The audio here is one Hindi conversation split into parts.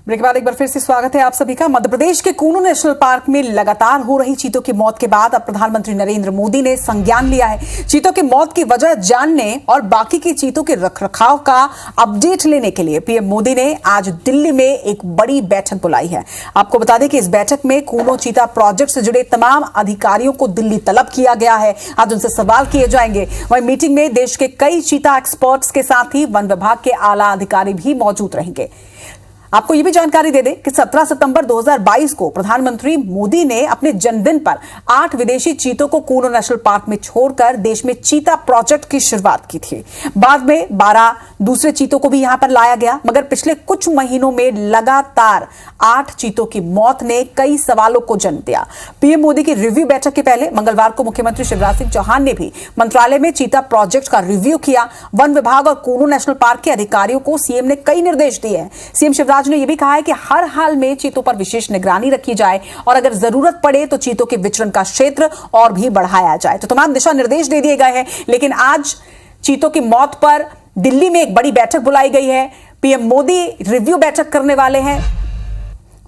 ब्रेक के बाद एक बार फिर से स्वागत है आप सभी का। मध्य प्रदेश के कूनू नेशनल पार्क में लगातार हो रही चीतों की मौत के बाद अब प्रधानमंत्री नरेंद्र मोदी ने संज्ञान लिया है। चीतों की मौत की वजह जानने और बाकी की चीतों के रखरखाव का अपडेट लेने के लिए पीएम मोदी ने आज दिल्ली में एक बड़ी बैठक बुलाई है। आपको बता दें कि इस बैठक में कूनो चीता प्रोजेक्ट से जुड़े तमाम अधिकारियों को दिल्ली तलब किया गया है। आज उनसे सवाल किए जाएंगे। वहीं मीटिंग में देश के कई चीता एक्सपर्ट्स के साथ ही वन विभाग के आला अधिकारी भी मौजूद रहेंगे। आपको यह भी जानकारी दे दें कि 17 सितंबर 2022 को प्रधानमंत्री मोदी ने अपने जन्मदिन पर 8 विदेशी चीतों को कूनो नेशनल पार्क में छोड़कर देश में चीता प्रोजेक्ट की शुरुआत की थी। बाद में 12 दूसरे चीतों को भी यहां पर लाया गया, मगर पिछले कुछ महीनों में लगातार 8 चीतों की मौत ने कई सवालों को जन्म दिया। पीएम मोदी की रिव्यू बैठक के पहले मंगलवार को मुख्यमंत्री शिवराज सिंह चौहान ने भी मंत्रालय में चीता प्रोजेक्ट का रिव्यू किया। वन विभाग और कूनो नेशनल पार्क के अधिकारियों को सीएम ने कई निर्देश दिए हैं। सीएम शिवराज ने यह भी कहा है कि हर हाल में चीतों पर विशेष निगरानी रखी जाए और अगर जरूरत पड़े तो चीतों के विचरण का क्षेत्र और भी बढ़ाया जाए। तो तमाम दिशा निर्देश दे दिए गए हैं। लेकिन आज चीतों की मौत पर दिल्ली में एक बड़ी बैठक बुलाई गई है। पीएम मोदी रिव्यू बैठक करने वाले हैं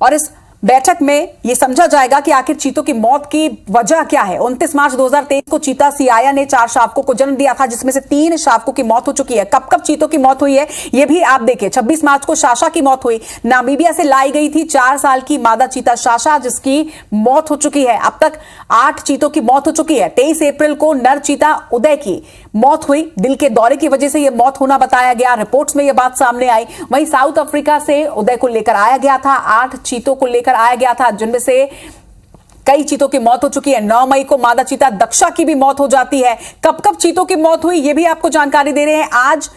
और इस बैठक में यह समझा जाएगा कि आखिर चीतों की मौत की वजह क्या है। 29 मार्च 2023 को चीता सियाया ने 4 शावकों को जन्म दिया था, जिसमें से 3 शावकों की मौत हो चुकी है। कब कब चीतों की मौत हुई है यह भी आप देखिए। 26 मार्च को शाशा की मौत हुई। नामीबिया से लाई गई थी 4 साल की मादा चीता शाशा, जिसकी मौत हो चुकी है। अब तक 8 चीतों की मौत हो चुकी है। 23 अप्रैल को नर चीता उदय की मौत हुई। दिल के दौरे की वजह से यह मौत होना बताया गया। रिपोर्ट्स में यह बात सामने आई। वहीं साउथ अफ्रीका से उदय को लेकर आया गया था। 8 चीतों को लेकर आया गया था, जिनमें से कई चीतों की मौत हो चुकी है। 9 मई को मादा चीता दक्षा की भी मौत हो जाती है। कब कब चीतों की मौत हुई यह भी आपको जानकारी दे रहे हैं। आज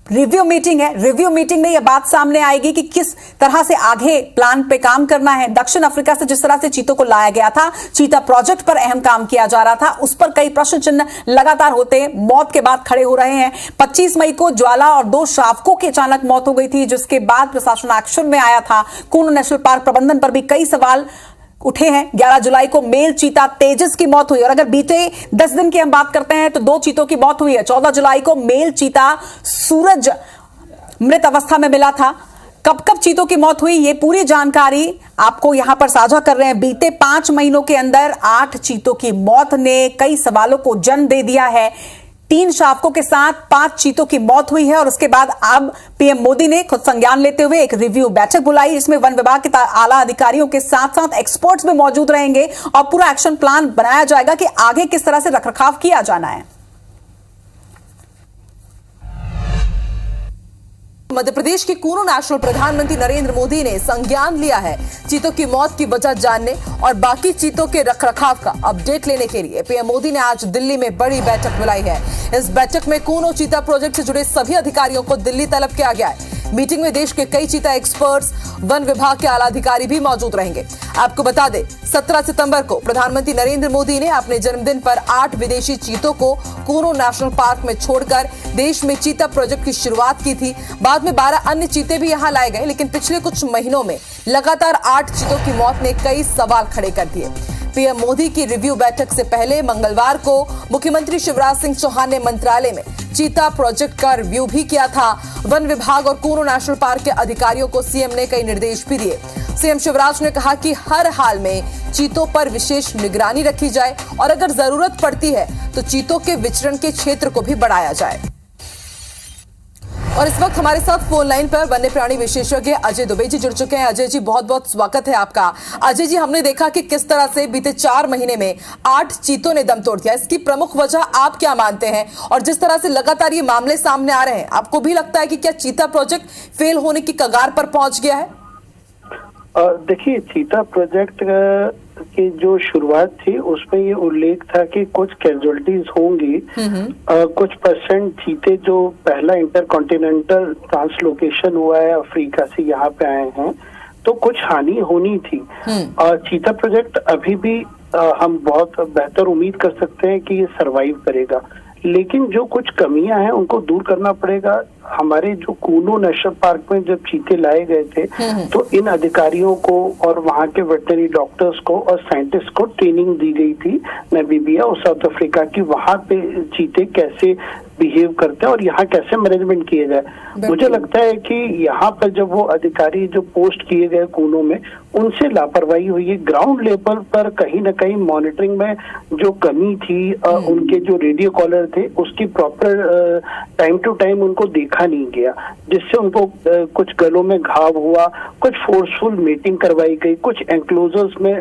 रिव्यू मीटिंग है। रिव्यू मीटिंग में यह बात सामने आएगी कि किस तरह से आगे प्लान पे काम करना है। दक्षिण अफ्रीका से जिस तरह से चीतों को लाया गया था, चीता प्रोजेक्ट पर अहम काम किया जा रहा था, उस पर कई प्रश्न चिन्ह लगातार होते मौत के बाद खड़े हो रहे हैं। 25 मई को ज्वाला और 2 शावकों की अचानक मौत हो गई थी, जिसके बाद प्रशासन एक्शन में आया था। कूनो नेशनल पार्क प्रबंधन पर भी कई सवाल उठे हैं। 11 जुलाई को मेल चीता तेजस की मौत हुई और अगर बीते 10 दिन की हम बात करते हैं तो 2 चीतों की मौत हुई है। 14 जुलाई को मेल चीता सूरज मृत अवस्था में मिला था। कब कब चीतों की मौत हुई ये पूरी जानकारी आपको यहां पर साझा कर रहे हैं। बीते 5 महीनों के अंदर 8 चीतों की मौत ने कई सवालों को जन्म दे दिया है। 3 शावकों के साथ 5 चीतों की मौत हुई है और उसके बाद अब पीएम मोदी ने खुद संज्ञान लेते हुए एक रिव्यू बैठक बुलाई, जिसमें वन विभाग के आला अधिकारियों के साथ साथ एक्सपर्ट्स भी मौजूद रहेंगे और पूरा एक्शन प्लान बनाया जाएगा कि आगे किस तरह से रखरखाव किया जाना है। मध्य प्रदेश के कूनो नेशनल प्रधानमंत्री नरेंद्र मोदी ने संज्ञान लिया है। चीतों की मौत की वजह जानने और बाकी चीतों के रखरखाव का अपडेट लेने के लिए पीएम मोदी ने आज दिल्ली में बड़ी बैठक बुलाई है। इस बैठक में कूनो चीता प्रोजेक्ट से जुड़े सभी अधिकारियों को दिल्ली तलब किया गया है। मीटिंग में देश के कई चीता एक्सपर्ट्स, वन विभाग के आला अधिकारी भी मौजूद रहेंगे। आपको बता दें 17 सितंबर को प्रधानमंत्री नरेंद्र मोदी ने अपने जन्मदिन पर 8 विदेशी चीतों को कूनो नेशनल पार्क में छोड़कर देश में चीता प्रोजेक्ट की शुरुआत की थी। बाद में 12 अन्य चीते भी यहां लाए गए, लेकिन पिछले कुछ महीनों में लगातार 8 चीतों की मौत ने कई सवाल खड़े कर दिए। पीएम मोदी की रिव्यू बैठक से पहले मंगलवार को मुख्यमंत्री शिवराज सिंह चौहान ने मंत्रालय में चीता प्रोजेक्ट का रिव्यू भी किया था। वन विभाग और कूनो नेशनल पार्क के अधिकारियों को सीएम ने कई निर्देश भी दिए। सीएम शिवराज ने कहा कि हर हाल में चीतों पर विशेष निगरानी रखी जाए और अगर जरूरत पड़ती है तो चीतों के विचरण के क्षेत्र को भी बढ़ाया जाए। और इस वक्त हमारे साथ फोन लाइन पर वन्य प्राणी विशेषज्ञ अजय दुबे जी जुड़ चुके हैं। अजय जी, बहुत बहुत स्वागत है आपका। अजय जी, हमने देखा कि किस तरह से बीते 4 महीने में 8 चीतों ने दम तोड़ दिया। इसकी प्रमुख वजह आप क्या मानते हैं? और जिस तरह से लगातार ये मामले सामने आ रहे हैं, आपको भी लगता है कि क्या चीता प्रोजेक्ट फेल होने की कगार पर पहुंच गया है? देखिए, चीता प्रोजेक्ट की जो शुरुआत थी उसमें ये उल्लेख था कि कुछ कैजुअलिटीज होंगी। कुछ परसेंट चीते जो पहला इंटरकॉन्टिनेंटल ट्रांसलोकेशन हुआ है अफ्रीका से यहाँ पे आए हैं, तो कुछ हानि होनी थी। चीता प्रोजेक्ट अभी भी हम बहुत बेहतर उम्मीद कर सकते हैं कि ये सरवाइव करेगा, लेकिन जो कुछ कमियां हैं उनको दूर करना पड़ेगा। हमारे जो कूनो नेशनल पार्क में जब चीते लाए गए थे तो इन अधिकारियों को और वहाँ के वेटरनरी डॉक्टर्स को और साइंटिस्ट को ट्रेनिंग दी गई थी नामीबिया और साउथ अफ्रीका की। वहाँ पे चीते कैसे बिहेव करते हैं और यहाँ कैसे मैनेजमेंट किया जाए। मुझे लगता है कि यहाँ पर जब वो अधिकारी जो पोस्ट किए गए कूनों में, उनसे लापरवाही हुई है। ग्राउंड लेवल पर कहीं ना कहीं मॉनिटरिंग में जो कमी थी, उनके जो रेडियो कॉलर थे उसकी प्रॉपर टाइम टू टाइम उनको देखा नहीं गया, जिससे उनको कुछ गलों में घाव हुआ, कुछ फोर्सफुल मीटिंग करवाई गई, कुछ एंक्लोजर्स में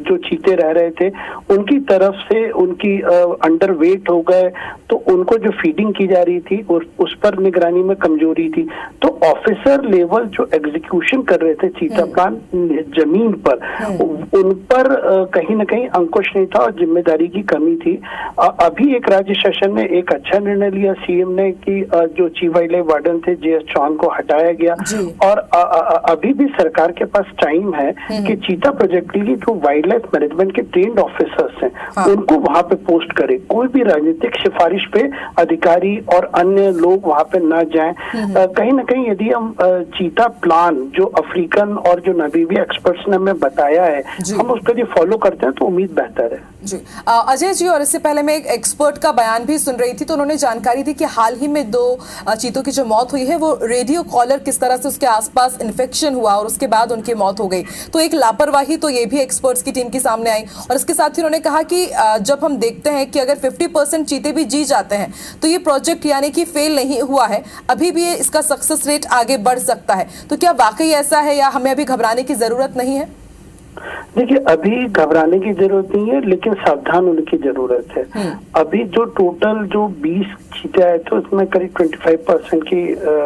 जो चीते रह रहे थे उनकी तरफ से उनकी अंडर वेट हो गए, तो उनको जो फीडिंग की जा रही थी उस पर निगरानी में कमजोरी थी। तो ऑफिसर लेवल जो एग्जीक्यूशन कर रहे थे चीता प्लान जमीन पर, उन पर कहीं ना कहीं अंकुश नहीं था और जिम्मेदारी की कमी थी। अभी एक राज्य शासन ने एक अच्छा निर्णय लिया सीएम ने कि जो चीफ वाइल्ड लाइफ वार्डन थे जेएस चौहान को हटाया गया, और अभी भी सरकार के पास टाइम है कि चीता प्रोजेक्ट के लिए जो वाइल्ड लाइफ मैनेजमेंट के ट्रेन्ड ऑफिसर्स हैं उनको वहां पे पोस्ट करे। कोई भी राजनीतिक सिफारिश पे अधिकारी और अन्य लोग वहां पे ना जाएं। कहीं ना कहीं यदि हम चीता प्लान जो अफ्रीकन और जो नबीबी एक्सपर्ट्स ने हमें बताया है, हम उसको यदि फॉलो करते हैं तो उम्मीद बेहतर है। जी अजय जी, और इससे पहले मैं एक एक्सपर्ट का बयान भी सुन रही थी, तो उन्होंने जानकारी दी कि हाल ही में 2 चीतों की जो मौत हुई है वो रेडियो कॉलर किस तरह से उसके आसपास इन्फेक्शन हुआ और उसके बाद उनकी मौत हो गई। तो एक लापरवाही तो ये भी एक्सपर्ट्स की टीम के सामने आई, और इसके साथ ही उन्होंने कहा कि जब हम देखते हैं कि अगर 50% चीते भी जी जाते हैं तो ये प्रोजेक्ट यानी कि फेल नहीं हुआ है, अभी भी इसका सक्सेस रेट आगे बढ़ सकता है। तो क्या वाकई ऐसा है या हमें अभी घबराने की जरूरत नहीं है? देखिए, अभी घबराने की जरूरत नहीं है, लेकिन सावधान होने की जरूरत है। अभी जो टोटल जो 20 चीते आए थे उसमें करीब 25% की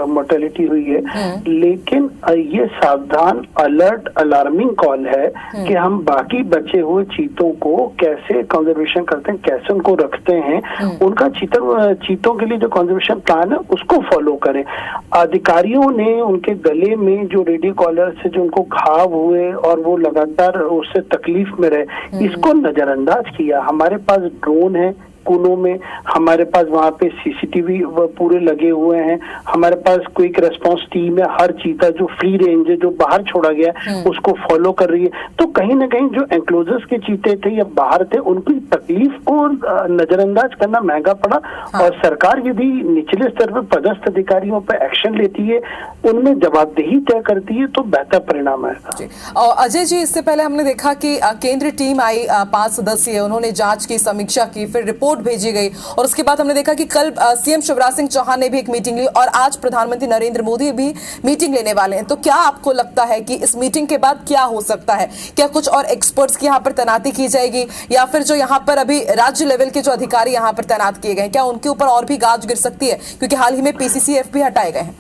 मोर्टेलिटी हुई है, लेकिन ये सावधान अलर्ट अलार्मिंग कॉल है कि हम बाकी बचे हुए चीतों को कैसे कंजर्वेशन करते हैं, कैसे उनको रखते हैं, उनका चीतों के लिए जो कंजर्वेशन प्लान है उसको फॉलो करें। अधिकारियों ने उनके गले में जो रेडियो कॉलर से जो उनको घाव हुए और वो लगातार उससे तकलीफ में रहे, इसको नजरअंदाज किया। हमारे पास ड्रोन है कूनों में, हमारे पास वहाँ पे सीसीटीवी पूरे लगे हुए हैं, हमारे पास क्विक रेस्पॉन्स टीम है, हर चीता जो फ्री रेंज है जो बाहर छोड़ा गया उसको फॉलो कर रही है। तो कहीं ना कहीं जो एंक्लोजर्स के चीते थे या बाहर थे उनकी तकलीफ को नजरअंदाज करना महंगा पड़ा। और सरकार यदि निचले स्तर पर पदस्थ अधिकारियों पर एक्शन लेती है, उनमें जवाबदेही तय करती है, तो बेहतर परिणाम आएगा। और अजय जी, इससे पहले हमने देखा कि केंद्रीय टीम आई 5 सदस्यीय, उन्होंने जांच की, समीक्षा की, फिर रिपोर्ट भेजी गई, और उसके बाद हमने देखा कि कल सीएम शिवराज सिंह चौहान ने भी एक मीटिंग ली और आज प्रधानमंत्री नरेंद्र मोदी भी मीटिंग लेने वाले हैं। तो क्या आपको लगता है कि इस मीटिंग के बाद क्या हो सकता है? क्या कुछ और एक्सपर्ट्स की यहाँ पर तैनाती की जाएगी, या फिर जो यहाँ पर अभी राज्य लेवल के जो अधिकारी यहाँ पर तैनात किए गए हैं, क्या उनके ऊपर और भी गाज गिर सकती है? क्योंकि हाल ही में पीसीसीएफ भी हटाए गए हैं।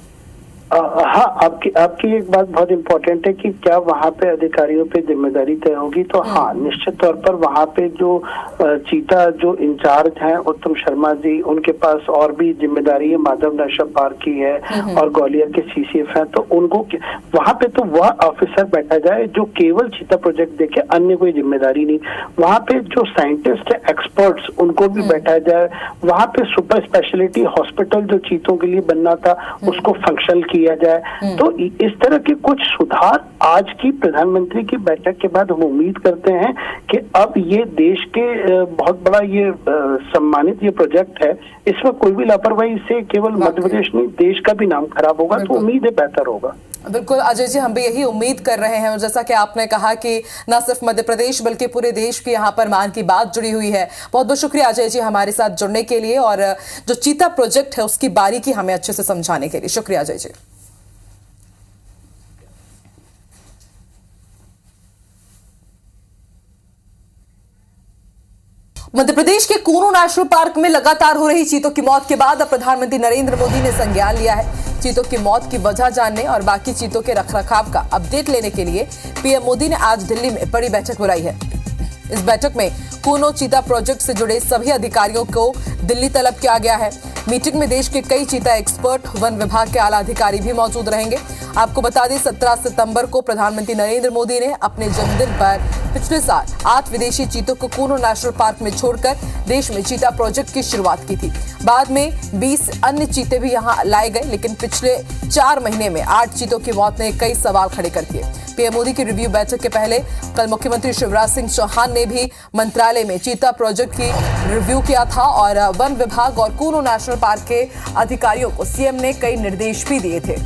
हाँ, आपकी एक बात बहुत इम्पोर्टेंट है कि क्या वहाँ पे अधिकारियों पे जिम्मेदारी तय होगी। तो हाँ, निश्चित तौर पर वहाँ पे जो चीता जो इंचार्ज हैं उत्तम शर्मा जी, उनके पास और भी जिम्मेदारी है, माधव नेशनल पार्क की है और ग्वालियर के सीसीएफ हैं, तो उनको वहाँ पे तो वह ऑफिसर बैठा जाए जो केवल चीता प्रोजेक्ट देखे, अन्य कोई जिम्मेदारी नहीं। वहाँ पे जो साइंटिस्ट है, एक्सपर्ट्स, उनको भी बैठा जाए। वहाँ पे सुपर स्पेशलिटी हॉस्पिटल जो चीतों के लिए बनना था उसको फंक्शनल किया जाए। तो इस तरह के कुछ सुधार आज की प्रधानमंत्री की बैठक के बाद हम उम्मीद करते हैं कि अब ये देश के बहुत बड़ा ये सम्मानित ये प्रोजेक्ट है, इसमें कोई भी लापरवाही से केवल मध्य प्रदेश नहीं देश का भी नाम खराब होगा। तो उम्मीद है बेहतर होगा। बिल्कुल अजय जी, हम भी यही उम्मीद कर रहे हैं, और जैसा कि आपने कहा कि न सिर्फ मध्य प्रदेश बल्कि पूरे देश की यहाँ पर मान की बात जुड़ी हुई है। बहुत बहुत शुक्रिया अजय जी हमारे साथ जुड़ने के लिए, और जो चीता प्रोजेक्ट है उसकी बारीकी हमें अच्छे से समझाने के लिए। शुक्रिया अजय जी। मध्य प्रदेश के कूनू नेशनल पार्क में लगातार हो रही चीतों की मौत के बाद अब प्रधानमंत्री नरेंद्र मोदी ने संज्ञान लिया है। चीतों की मौत की वजह जानने और बाकी चीतों के रखरखाव का अपडेट लेने के लिए पीएम मोदी ने आज दिल्ली में बड़ी बैठक बुलाई है। इस बैठक में कूनो चीता प्रोजेक्ट से जुड़े सभी अधिकारियों को दिल्ली तलब किया गया है। मीटिंग में देश के कई चीता एक्सपर्ट, वन विभाग के आला अधिकारी भी मौजूद रहेंगे। आपको बता दें 17 सितंबर को प्रधानमंत्री नरेंद्र मोदी ने अपने जन्मदिन पर पिछले साल 8 विदेशी चीतों को कूनो नेशनल पार्क में छोड़कर देश में चीता प्रोजेक्ट की शुरुआत की थी। बाद में 20 अन्य चीते भी यहां लाए गए, लेकिन पिछले 4 महीने में 8 चीतों की मौत ने कई सवाल खड़े कर दिए। पीएम मोदी की रिव्यू बैठक के पहले कल मुख्यमंत्री शिवराज सिंह चौहान ने ने भी मंत्रालय में चीता प्रोजेक्ट की रिव्यू किया था और वन विभाग और कूनो नेशनल पार्क के अधिकारियों को सीएम ने कई निर्देश भी दिए थे।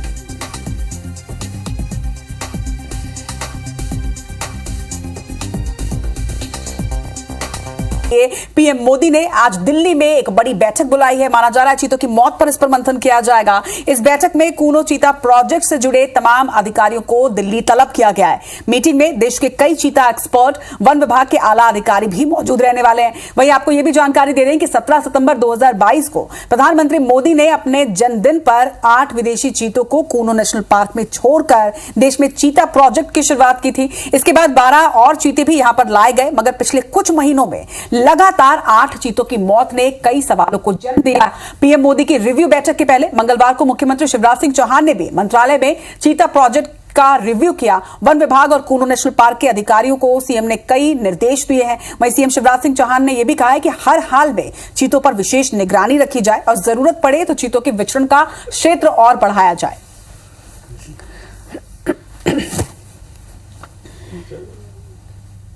पीएम मोदी ने आज दिल्ली में एक बड़ी बैठक बुलाई है। माना जा रहा है चीतों की मौत पर इस पर मंथन किया जाएगा। इस बैठक में कूनो चीता प्रोजेक्ट से जुड़े तमाम अधिकारियों को दिल्ली तलब किया गया है। मीटिंग में देश के कई चीता एक्सपर्ट, वन विभाग के आला अधिकारी भी मौजूद रहने वाले हैं। वहीं आपको यह भी जानकारी दे रहे हैं कि 17 सितंबर 2022 को प्रधानमंत्री मोदी ने अपने जन्मदिन पर 8 विदेशी चीतों को कूनो नेशनल पार्क में छोड़कर देश में चीता प्रोजेक्ट की शुरुआत की थी। इसके बाद 12 और चीते भी यहां पर लाए गए, मगर पिछले कुछ महीनों में लगातार 8 चीतों की मौत ने कई सवालों को जन्म दिया। पीएम मोदी की रिव्यू बैठक के पहले मंगलवार को मुख्यमंत्री शिवराज सिंह चौहान ने भी मंत्रालय में चीता प्रोजेक्ट का रिव्यू किया। वन विभाग और कूनो नेशनल पार्क के अधिकारियों को सीएम ने कई निर्देश दिए हैं। वहीं सीएम शिवराज सिंह चौहान ने यह भी कहा है कि हर हाल में चीतों पर विशेष निगरानी रखी जाए और जरूरत पड़े तो चीतों के विचरण का क्षेत्र और बढ़ाया जाए।